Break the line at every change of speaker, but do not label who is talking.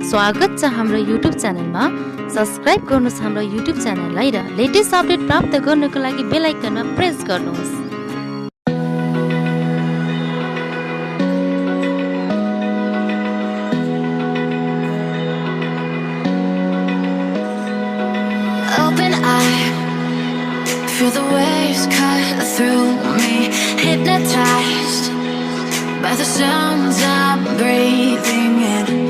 स्वागत छ हाम्रो युट्युब च्यानलमा। सब्स्क्राइब गर्नुहोस् हाम्रो युट्युब च्यानललाई र लेटेस्ट अपडेट प्राप्त गर्नको लागि बेल आइकनमा प्रेस गर्नुहोस्।
Open eye, feel the waves cut through me, hypnotized by the sounds I'm breathing in.